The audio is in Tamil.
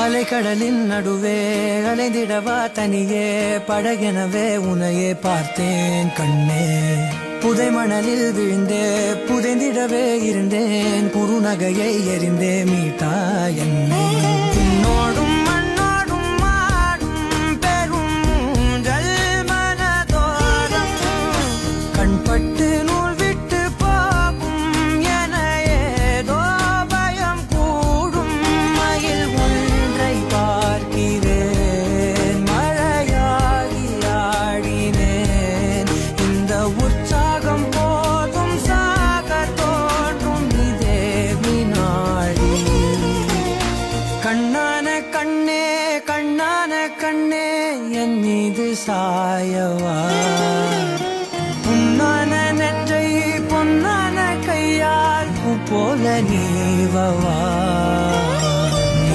அலைக்கடலின் நடுவே அலைந்திடவா தனியே படகெனவே உனையே பார்த்தேன் கண்ணே. புதை மணலில் விழுந்தே புதைந்திடவே இருந்தேன் குறுநகையை எறிந்தே மீட்டா என்னை. உன்னோடும் மண்ணோடும் மாடும் பெரும் ஊஞ்சல் மனதோரம் கண்பட்டு நூல் விட்டு போகும் என ஏதோ பயம் கூடும். மயில் ஒன்றை பார்க்கிறேன் மழையாகி ஆடினேன். இந்த உற்சாகம் போதும் சாக தோன்றும் இதே வினாடி. கண்ணான கண்ணே கண்ணான கண்ணே என் மீது சாயவா. பொன்னான நெற்றை பொன்னான கையால் பூ போல நீவவா.